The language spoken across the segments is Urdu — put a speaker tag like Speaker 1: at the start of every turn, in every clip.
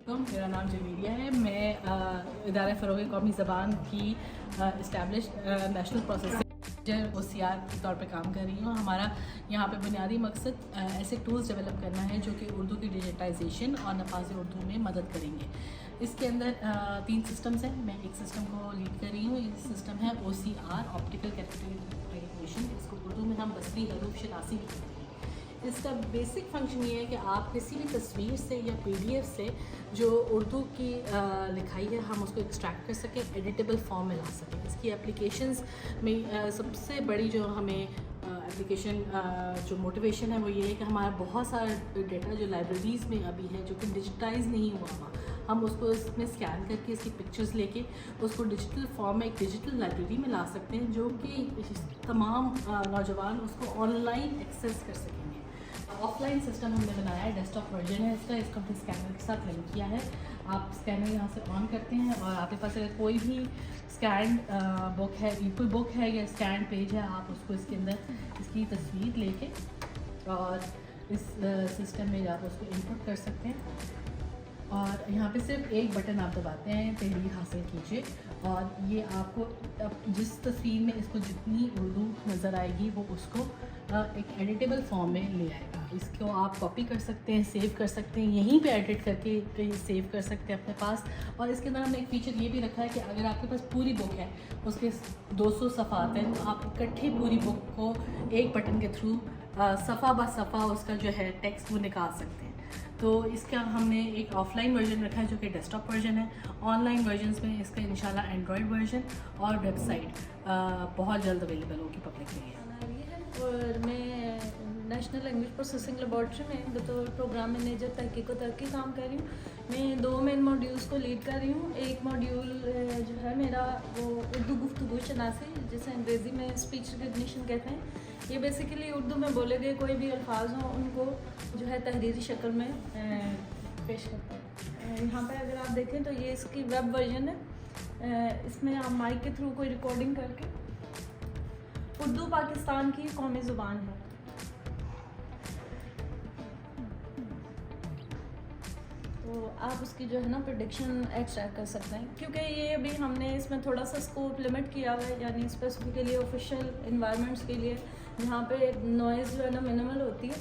Speaker 1: میرا نام جویریہ ہے. میں ادارہ فروغ قومی زبان کی اسٹیبلش نیشنل پروسیسنگ OCR کے طور پہ کام کر رہی ہوں. ہمارا یہاں پہ بنیادی مقصد ایسے ٹولز ڈیولپ کرنا ہے جو کہ اردو کی ڈیجیٹائزیشن اور نفاذ اردو میں مدد کریں گے. اس کے اندر 3 سسٹمز ہیں. میں ایک سسٹم کو لیڈ کر رہی ہوں. یہ سسٹم ہے OCR آپٹیکل کیریکٹر ریکگنیشن. اس کو اردو میں ہم بصری حروف شناسی بھی کہتے ہیں. اس کا بیسک فنکشن یہ ہے کہ آپ کسی بھی تصویر سے یا PDF سے جو اردو کی لکھائی ہے ہم اس کو ایکسٹریکٹ کر سکیں, ایڈیٹیبل فارم میں لا سکیں. اس کی اپلیکیشنز میں سب سے بڑی جو ہمیں اپلیکیشن جو موٹیویشن ہے وہ یہ ہے کہ ہمارا بہت سارا ڈیٹا جو لائبریریز میں ابھی ہے جو کہ ڈیجیٹائز نہیں ہوا ہوا, ہم اس کو اس میں اسکین کر کے اس کی پکچرز لے کے اس کو ڈیجیٹل فارم میں ایک ڈیجیٹل لائبریری میں لا سکتے ہیں جو کہ تمام نوجوان اس کو آن لائن ایکسیس کر سکیں گے. آف لائن سسٹم ہم نے بنایا ہے, ڈیسک ٹاپ ورژن ہے اس کا. اس کو ہم نے اسکینر کے ساتھ لنک کیا ہے. آپ اسکینر یہاں سے آن کرتے ہیں اور آپ کے پاس اگر کوئی بھی اسکینڈ بک ہے, کوئی بک ہے یا اسکینڈ پیج ہے, آپ اس کو اس کے اندر اس کی تصویر لے کے اور اس سسٹم میں آپ اس کو انپٹ کر سکتے ہیں. اور یہاں پہ صرف ایک بٹن آپ دباتے ہیں, تحریر حاصل کیجیے, اور یہ آپ کو جس تصویر میں اس کو جتنی اردو نظر آئے گی وہ اس کو ایک ایڈیٹیبل فارم میں لے آئے گا. اس کو آپ کاپی کر سکتے ہیں, سیو کر سکتے ہیں, یہیں پہ ایڈٹ کر کے کہیں سیو کر سکتے ہیں اپنے پاس. اور اس کے اندر ہم نے ایک فیچر یہ بھی رکھا ہے کہ اگر آپ کے پاس پوری بک ہے, اس کے 200 صفحات ہیں, تو آپ اکٹھی پوری بک کو ایک بٹن کے تھرو صفحہ بہ صفحہ اس کا جو ہے ٹیکسٹ وہ نکال سکتے ہیں. تو اس کا ہم نے ایک آف لائن ورژن رکھا ہے جو کہ ڈیسک ٹاپ ورژن ہے. آن لائن ورژنس میں اس کا انشاءاللہ اینڈرائڈ ورژن اور ویب سائٹ بہت جلد اویلیبل ہوگی پبلک کے لیے.
Speaker 2: اور میں نیشنل لینگویج پروسیسنگ لیبارٹری میں بطور پروگرام مینیجر تحقیق و ترقی کام کر رہی ہوں. میں 2 مین ماڈیولس کو لیڈ کر رہی ہوں. ایک ماڈیول جو ہے میرا وہ اردو گفتگو شناسی, جسے انگریزی میں اسپیچ ریکگنیشن کہتے ہیں. یہ بیسیکلی اردو میں بولے گئے کوئی بھی الفاظ ہوں ان کو جو ہے تحریری شکل میں پیش کرتا ہے. یہاں پہ اگر آپ دیکھیں تو یہ اس کی ویب ورژن ہے. اس میں آپ مائک کے تھرو کوئی ریکارڈنگ کر کے, اردو پاکستان کی قومی زبان ہے, تو آپ اس کی جو ہے نا پریڈکشن ایکسٹریکٹ کر سکتے ہیں. کیونکہ یہ ابھی ہم نے اس میں تھوڑا سا اسکوپ لمٹ کیا ہوا ہے, یعنی اسپیسیفکلی آفیشیل انوائرمنٹس کے لیے جہاں پہ نوائز جو ہے نا منیمل ہوتی ہے.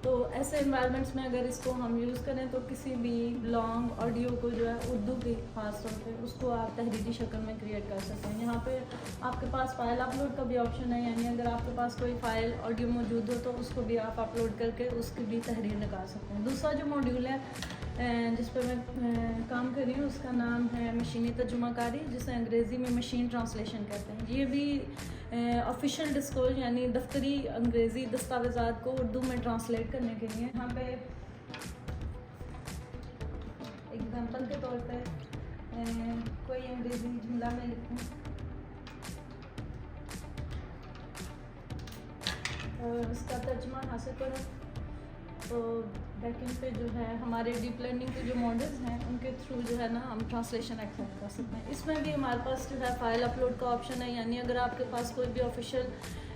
Speaker 2: تو ایسے انوائرمنٹس میں اگر اس کو ہم یوز کریں تو کسی بھی لانگ آڈیو کو جو ہے اردو کی خاص طور پہ اس کو آپ تحریری شکل میں کریٹ کر سکتے ہیں. یہاں پہ آپ کے پاس فائل اپلوڈ کا بھی آپشن ہے, یعنی اگر آپ کے پاس کوئی فائل آڈیو موجود ہو تو اس کو بھی آپ اپلوڈ کر کے اس کی بھی تحریر نکال سکتے ہیں. دوسرا جو ماڈیول ہے جس پہ میں کام کر رہی ہوں اس کا نام ہے مشینی ترجمہ کاری, جسے انگریزی میں مشین ٹرانسلیشن کہتے ہیں. یہ بھی آفیشیل ڈسکورس یعنی دفتری انگریزی دستاویزات کو اردو میں ٹرانسلیٹ کرنے کے لیے. یہاں پہ ایگزامپل کے طور پہ کوئی انگریزی جملہ میں لکھوں اور اس کا ترجمہ حاصل کروں, تو بیک اینڈ پہ جو ہے ہمارے ڈیپ لرننگ کے جو ماڈلز ہیں ان کے تھرو جو ہے نا ہم ٹرانسلیشن ایکسیپٹ کر سکتے ہیں. اس میں بھی ہمارے پاس جو ہے فائل اپلوڈ کا آپشن ہے, یعنی اگر آپ کے پاس کوئی بھی آفیشیل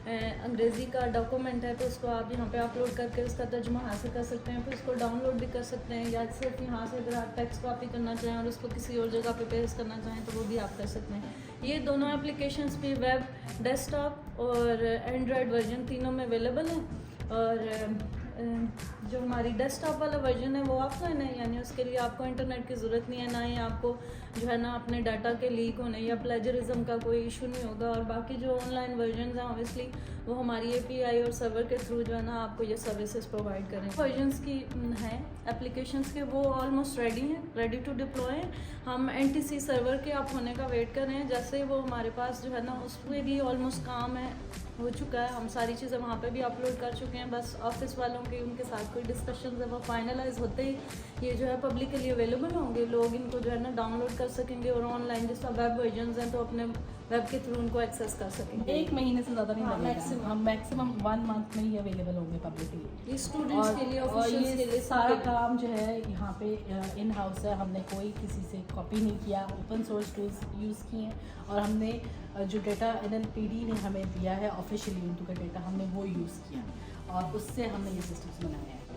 Speaker 2: انگریزی کا ڈاکومنٹ ہے تو اس کو آپ یہاں پہ اپلوڈ کر کے اس کا ترجمہ حاصل کر سکتے ہیں. پھر اس کو ڈاؤن لوڈ بھی کر سکتے ہیں, یا صرف یہاں سے اگر آپ ٹیکسٹ کاپی کرنا چاہیں اور اس کو کسی اور جگہ پہ پیسٹ کرنا چاہیں تو وہ بھی آپ کر سکتے ہیں. یہ دونوں اپلیکیشنس بھی ویب, ڈیسک ٹاپ اور اینڈرائڈ ورژن تینوں میں اویلیبل ہیں. اور جو ہماری ڈیسک ٹاپ والا ورژن ہے وہ آف لائن ہے, یعنی اس کے لیے آپ کو انٹرنیٹ کی ضرورت نہیں ہے, نہ ہی آپ کو جو ہے نا اپنے ڈاٹا کے لیک ہونے یا پلیجرزم کا کوئی ایشو نہیں ہوگا. اور باقی جو آن لائن ورژنز ہیں اوبیسلی وہ ہماری API اور سرور کے تھرو جو ہے نا آپ کو یہ سروسز پرووائڈ کریں. ورژنس کی ہیں اپلیکیشنس کے وہ آلموسٹ ریڈی ہیں, ریڈی ٹو ڈپلوائے. ہم NTC سرور کے آپ ہونے کا ویٹ کر رہے ہیں. جیسے وہ ہمارے پاس جو ہے نا اس پہ بھی آلموسٹ کام ہے, ہو چکا ہے, ہم ساری چیزیں وہاں پہ بھی اپلوڈ کر چکے ہیں. بس آفس والوں کے ان کے ساتھ کوئی ڈسکشنز ہے وہ فائنلائز ہوتے ہی یہ جو ہے پبلک کے لیے اویلیبل ہوں گے. لوگ ان کو جو ہے نا ڈاؤن لوڈ کر سکیں گے اور آن لائن جس طرح ویب ورژنز ہیں تو اپنے ویب کے تھرو ان کو ایکسیس کر سکیں گے.
Speaker 1: 1 مہینے سے زیادہ نہیں لگے گا, میکسیمم 1 منتھ میں ہی اویلیبل ہوں گے پبلک کے لیے.
Speaker 2: یہ اسٹوڈنٹس کے لیے,
Speaker 1: اور
Speaker 2: آفیشیلس کے
Speaker 1: یہ
Speaker 2: لیے
Speaker 1: سارا کام جو ہے یہاں پہ ان ہاؤس ہے. ہم نے کوئی کسی سے کاپی نہیں کیا, اوپن سورس ٹولز یوز کیے ہیں. اور ہم نے جو ڈیٹا NLPD نے ہمیں دیا ہے آفیشیلی اردو کا ڈیٹا, ہم نے وہ یوز کیا اور اس سے ہم نے یہ سسٹمس بنایا ہے.